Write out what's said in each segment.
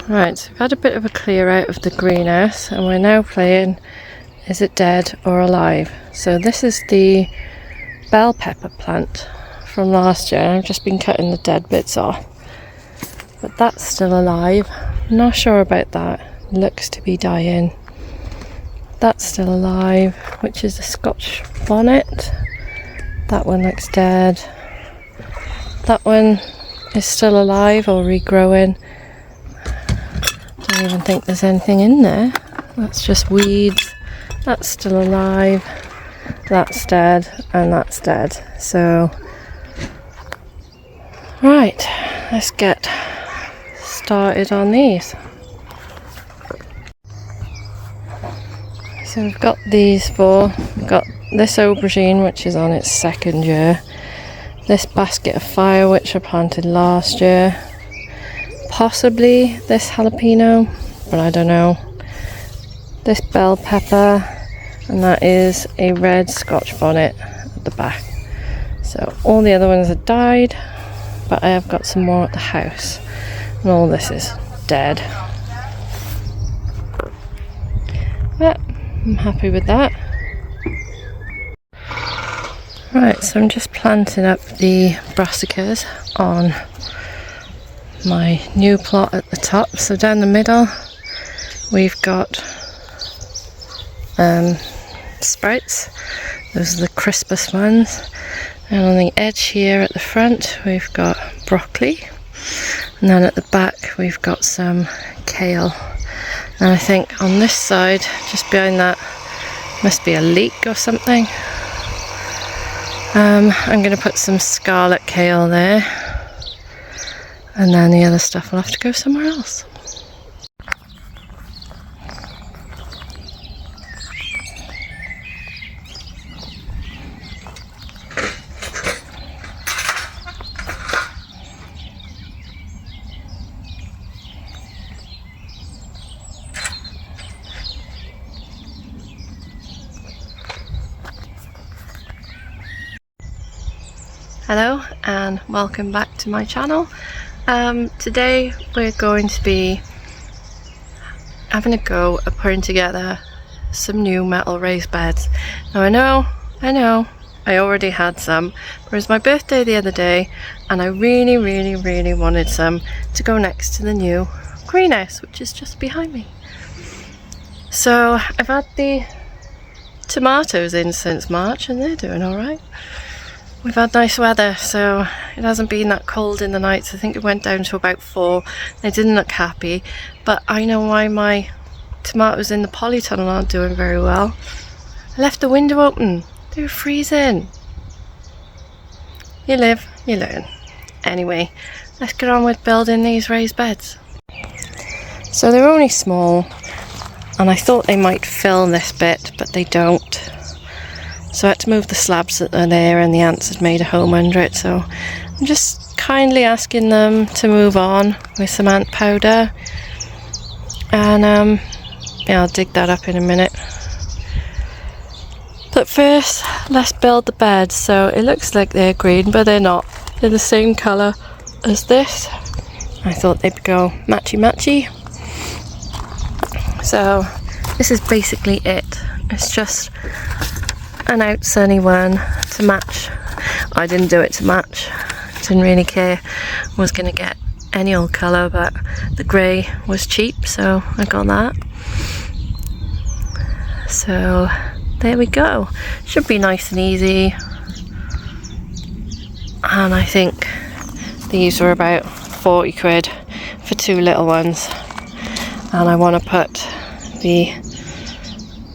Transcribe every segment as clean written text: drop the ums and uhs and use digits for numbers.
Right, so we've had a bit of a clear out of the greenhouse and we're now playing Is It Dead or Alive? So this is the bell pepper plant from last year. I've just been cutting the dead bits off. But that's still alive. Not sure about that. Looks to be dying. That's still alive, which is the Scotch bonnet. That one looks dead. That one is still alive or regrowing. Don't even think there's anything in there. That's just weeds. That's still alive. That's dead, and that's dead. So, right, let's get started on these. So we've got these four. We've got this aubergine, which is on its second year. This basket of fire, which I planted last year. Possibly this jalapeno, but I don't know. This bell pepper, and that is a red Scotch bonnet at the back. So all the other ones have died, but I have got some more at the house. And all this is dead. But I'm happy with that. Right, so I'm just planting up the brassicas on my new plot at the top. So down the middle we've got sprouts. Those are the crispest ones. And on the edge here at the front we've got broccoli, and then at the back we've got some kale. And I think on this side, just behind that, must be a leek or something. I'm going to put some scarlet kale there, and then the other stuff will have to go somewhere else. Hello and welcome back to my channel. Today we're going to be having a go at putting together some new metal raised beds. Now I know I already had some, but it was my birthday the other day and I really wanted some to go next to the new greenhouse, which is just behind me. So I've had the tomatoes in since March and they're doing alright. We've had nice weather, so it hasn't been that cold in the nights. I think it went down to about 4. They didn't look happy, but I know why my tomatoes in the polytunnel aren't doing very well. I left the window open. They were freezing. You live, you learn. Anyway, let's get on with building these raised beds. So they're only small, and I thought they might fill this bit, but they don't. So I had to move the slabs that are there, and the ants had made a home under it. So I'm just kindly asking them to move on with some ant powder. And yeah, I'll dig that up in a minute. But first, let's build the beds. So it looks like they're green, but they're not. They're the same colour as this. I thought they'd go matchy-matchy. So this is basically it. It's just an Outsunny one to match. I didn't do it to match, didn't really care. I was going to get any old colour, but the grey was cheap, so I got that. So there we go. Should be nice and easy. And I think these were about 40 quid for 2 little ones. And I want to put the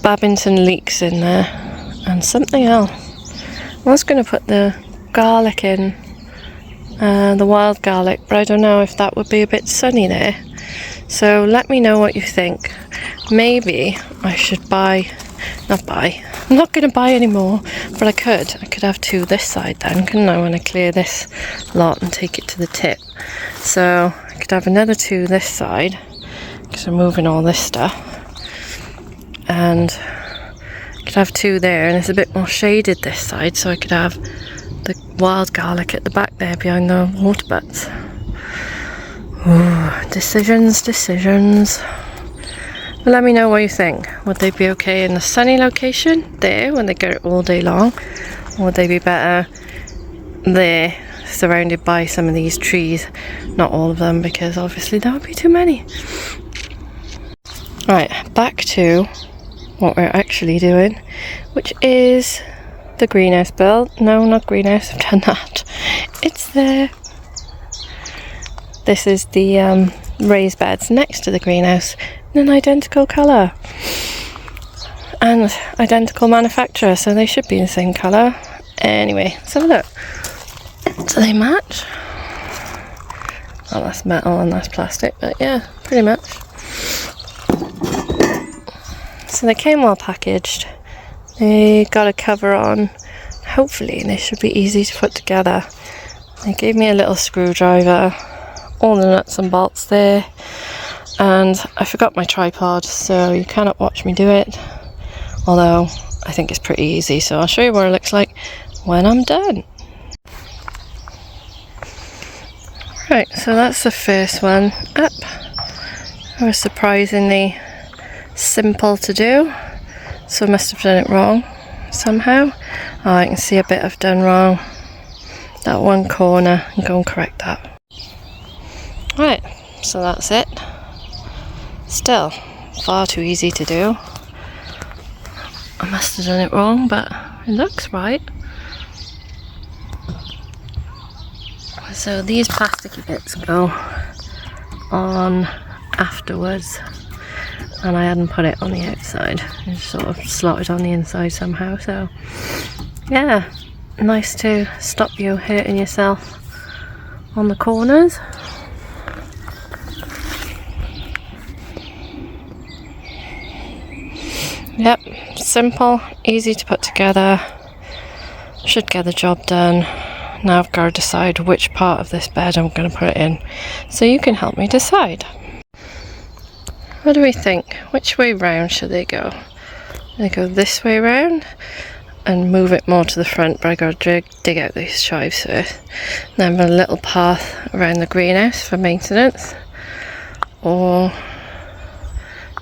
Babington leeks in there. And something else. I was going to put the garlic in, the wild garlic, but I don't know if that would be a bit sunny there. So let me know what you think. Maybe I should I'm not going to buy any more, but I could have 2 this side then, couldn't I, when I clear this lot and take it to the tip. So I could have another 2 this side, because I'm moving all this stuff. And could have 2 there, and it's a bit more shaded this side, so I could have the wild garlic at the back there behind the water butts. Ooh, decisions. Let me know what you think. Would they be okay in the sunny location there when they get it all day long? Or would they be better there, surrounded by some of these trees? Not all of them, because obviously that would be too many. Right, back to what we're actually doing, which is the greenhouse build. No, not greenhouse, I've done that. It's there. This is the raised beds next to the greenhouse in an identical colour. And identical manufacturer, so they should be in the same colour. Anyway, let's have a look. Do they match? Oh, that's metal and that's plastic, but yeah, pretty much. So they came well packaged. They got a cover on. Hopefully they should be easy to put together. They gave me a little screwdriver, all the nuts and bolts there, and I forgot my tripod, so you cannot watch me do it, although I think it's pretty easy, so I'll show you what it looks like when I'm done. Right, so that's the first one up. It was surprisingly simple to do, so I must have done it wrong somehow. Oh, I can see a bit I've done wrong. That one corner, and go and correct that. Right, so that's it. Still far too easy to do. I must have done it wrong, but it looks right. So these plasticky bits go on afterwards, and I hadn't put it on the outside. It's sort of slotted on the inside somehow, so yeah, nice to stop you hurting yourself on the corners. Yep, simple, easy to put together, should get the job done. Now I've got to decide which part of this bed I'm going to put it in, so you can help me decide. What do we think? Which way round should they go? They go this way round and move it more to the front, but I got to dig out these chives first. Then have a little path around the greenhouse for maintenance, or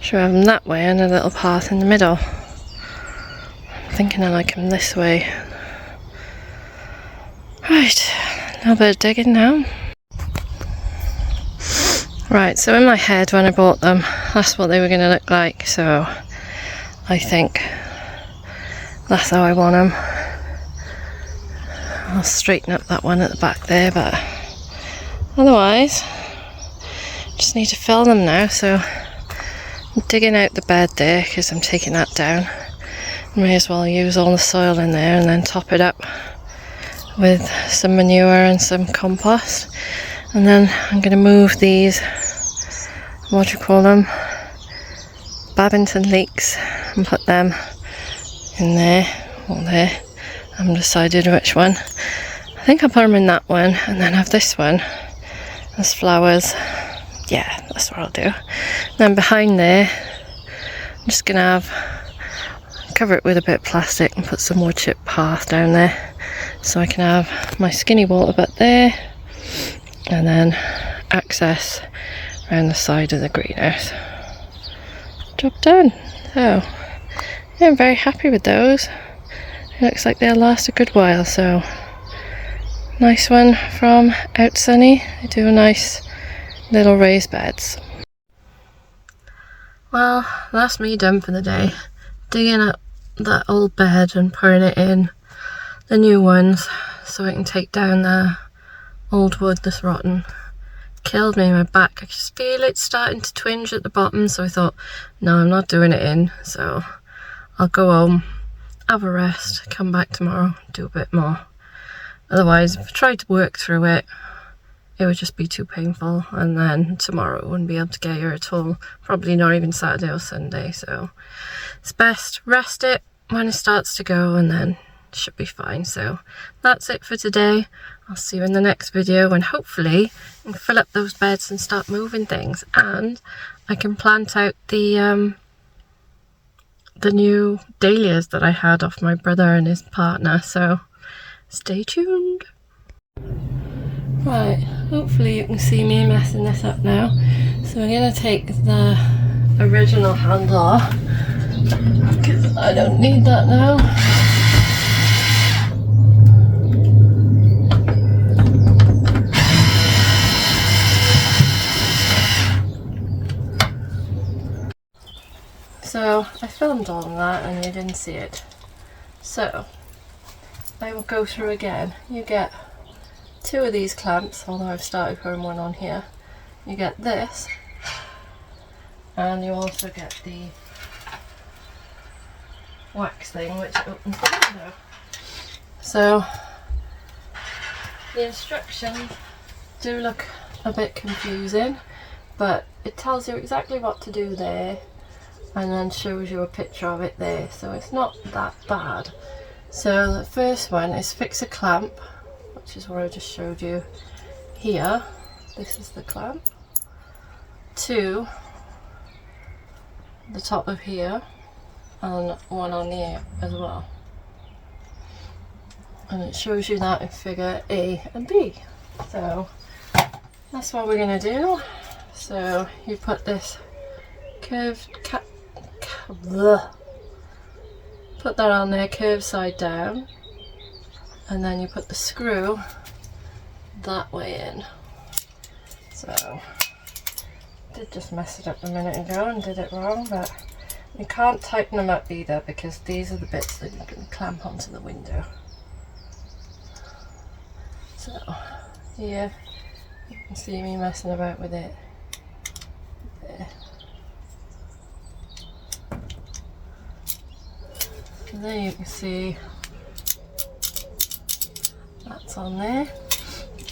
should I have them that way and a little path in the middle? I'm thinking I like them this way. Right, a little bit of digging now. Right, so in my head when I bought them, that's what they were going to look like, so I think that's how I want them. I'll straighten up that one at the back there, but otherwise, just need to fill them now, so I'm digging out the bed there because I'm taking that down. May as well use all the soil in there and then top it up with some manure and some compost. And then I'm going to move these, what do you call them, Babington leeks, and put them in there, or there. I haven't decided which one. I think I'll put them in that one and then have this one as flowers. Yeah, that's what I'll do. Then behind there, I'm just going to cover it with a bit of plastic and put some more chip path down there, so I can have my skinny water butt there, and then access around the side of the greenhouse. Job done. So yeah, I'm very happy with those. It looks like they'll last a good while, so nice one from Outsunny. They do a nice little raised beds. Well, that's me done for the day. Digging up that old bed and putting it in the new ones so I can take down the old wood that's rotten. Killed me in my back. I just feel it starting to twinge at the bottom, so I thought, no, I'm not doing it in, so I'll go home, have a rest, come back tomorrow, do a bit more. Otherwise, if I tried to work through it, it would just be too painful, and then tomorrow I wouldn't be able to get here at all, probably not even Saturday or Sunday, so it's best rest it when it starts to go, and then it should be fine. So that's it for today. I'll see you in the next video, and hopefully I can fill up those beds and start moving things, and I can plant out the new dahlias that I had off my brother and his partner, so stay tuned. Right, hopefully you can see me messing this up now. So I'm going to take the original handle off because I don't need that now. So I filmed all of that and you didn't see it. So I will go through again. You get 2 of these clamps, although I've started putting one on here. You get this, and you also get the wax thing which opens the window. So the instructions do look a bit confusing, but it tells you exactly what to do there and then shows you a picture of it there, so it's not that bad. So the first one is fix a clamp, which is what I just showed you here. This is the clamp to the top of here and one on the ear as well, and it shows you that in figure A and B. So that's what we're going to do. So you put this curved put that on there, curved side down, and then you put the screw that way in. So I did just mess it up a minute ago and did it wrong, but you can't tighten them up either because these are the bits that you can clamp onto the window. So here you can see me messing about with it there. And there you can see that's on there,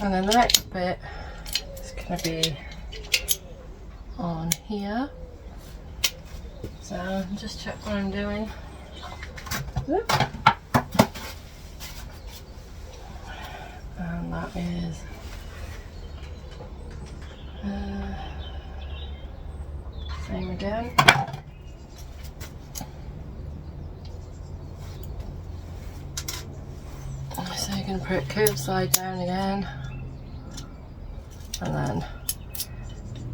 and then the next bit is going to be on here. So just check what I'm doing. Whoop. And that is same again. So you can put it curved side down again, and then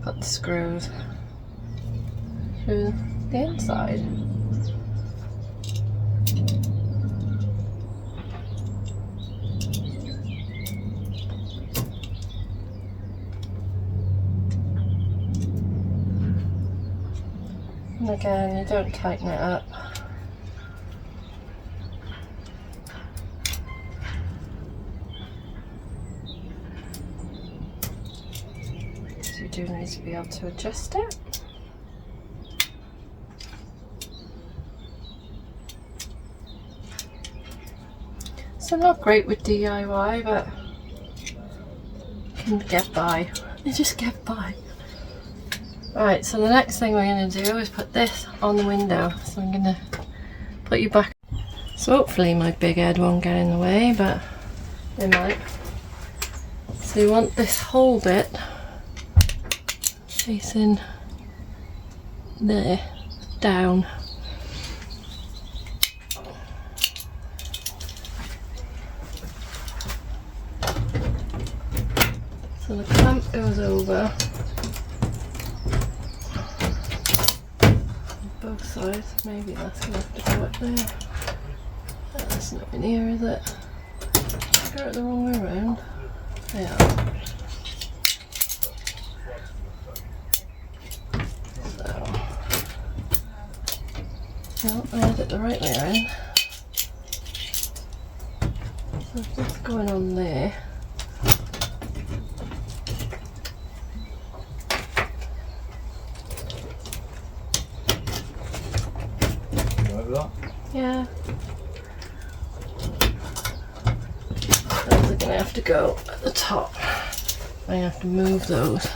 put the screws through the inside. And again, you don't tighten it up. You do need to be able to adjust it. So not great with DIY, but you can get by. You just get by. Right, so the next thing we're going to do is put this on the window. So I'm going to put you back. So hopefully my big head won't get in the way, but it might. So you want this whole bit facing there, down. So the clamp goes over both sides. Maybe that's going to have to go up there. That's not in here, is it? Go it the wrong way around. Yeah. No, I had it the right way around. So that's going on there. You over that? Yeah. Those are going to have to go at the top. I have to move those.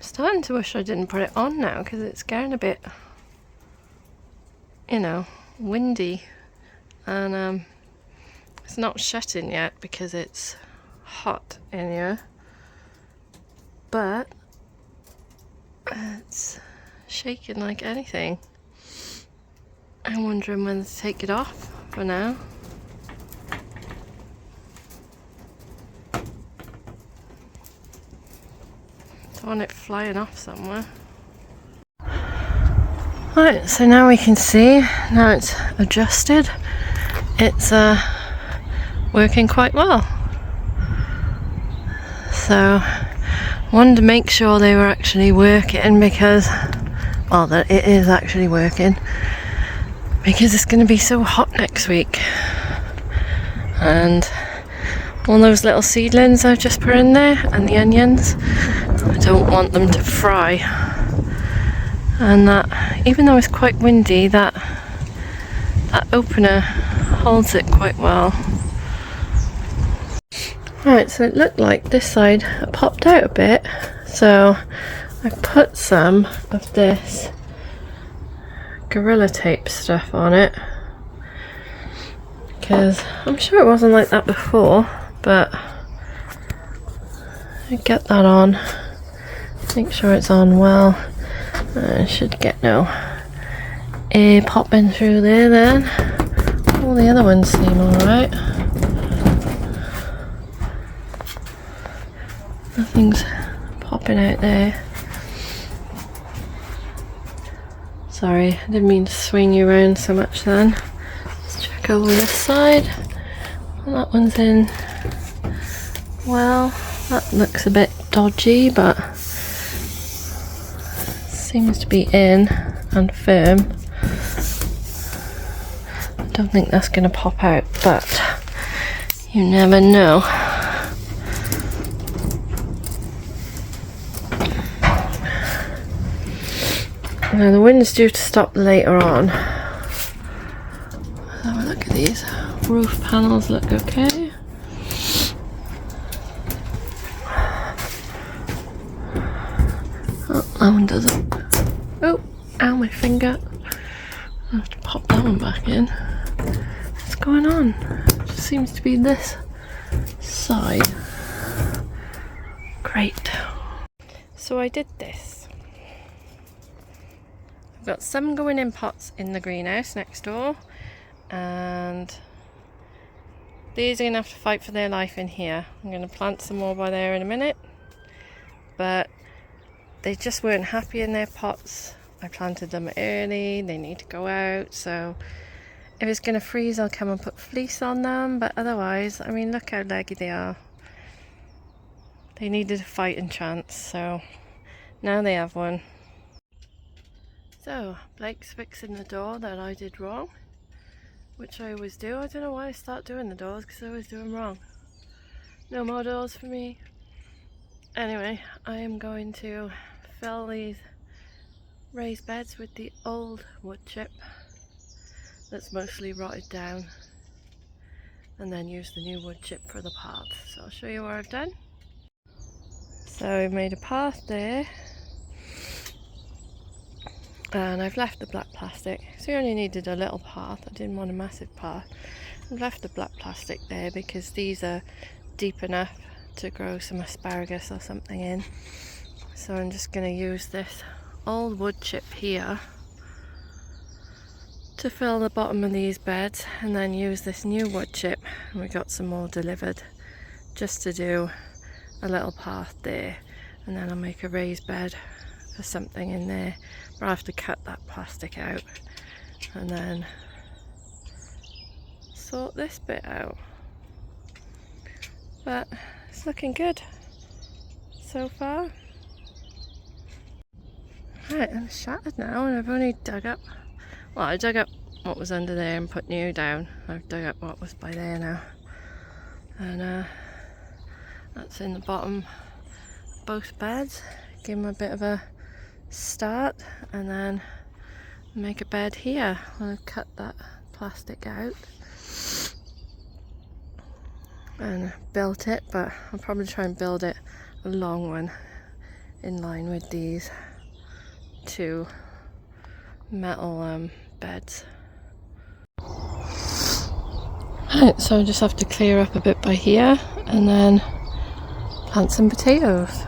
Starting to wish I didn't put it on now because it's getting a bit, you know, windy, and It's not shutting yet because it's hot in here, but it's shaking like anything. I'm wondering when to take it off for now. Don't want it flying off somewhere. Right, so now we can see, now it's adjusted, it's working quite well. So I wanted to make sure they were actually working because, well, that it is actually working, because it's going to be so hot next week. And all those little seedlings I've just put in there and the onions, I don't want them to fry. And that, even though it's quite windy, that opener holds it quite well. Right, so it looked like this side popped out a bit, so I put some of this Gorilla Tape stuff on it, because I'm sure it wasn't like that before, but I get that on, make sure it's on well. I should get no air popping through there then. All the other ones seem alright. Nothing's popping out there. Sorry, I didn't mean to swing you around so much then. Let's check over this side. Well, that one's in. Well, that looks a bit dodgy, but seems to be in and firm. I don't think that's going to pop out, but you never know. Now the wind's due to stop later on. Let's have a look at these. Roof panels look okay. Oh, that one doesn't. Oh, ow, my finger. I have to pop that one back in. What's going on? It just seems to be this side. Great. So I did this. I've got some going in pots in the greenhouse next door, and these are going to have to fight for their life in here. I'm going to plant some more by there in a minute, but they just weren't happy in their pots. I planted them early, they need to go out, so if it's going to freeze I'll come and put fleece on them, but otherwise, I mean, look how leggy they are. They needed a fighting chance, so now they have one. So Blake's fixing the door that I did wrong, which I always do. I don't know why I start doing the doors, because I always do them wrong. No more doors for me. Anyway, I am going to fill these raised beds with the old wood chip that's mostly rotted down, and then use the new wood chip for the path. So I'll show you what I've done. So I've made a path there, and I've left the black plastic. So we only needed a little path, I didn't want a massive path. I've left the black plastic there because these are deep enough to grow some asparagus or something in. So I'm just going to use this old wood chip here to fill the bottom of these beds, and then use this new wood chip, and we got some more delivered, just to do a little path there, and then I'll make a raised bed for something in there, but I have to cut that plastic out and then sort this bit out. But it's looking good so far. Right, I'm shattered now, and I've only dug up, well, I dug up what was under there and put new down. I've dug up what was by there now, and that's in the bottom of both beds. Give them a bit of a start, and then make a bed here. I've cut that plastic out and built it, but I'll probably try and build it a long one in line with these two metal beds. Right, so I just have to clear up a bit by here and then plant some potatoes.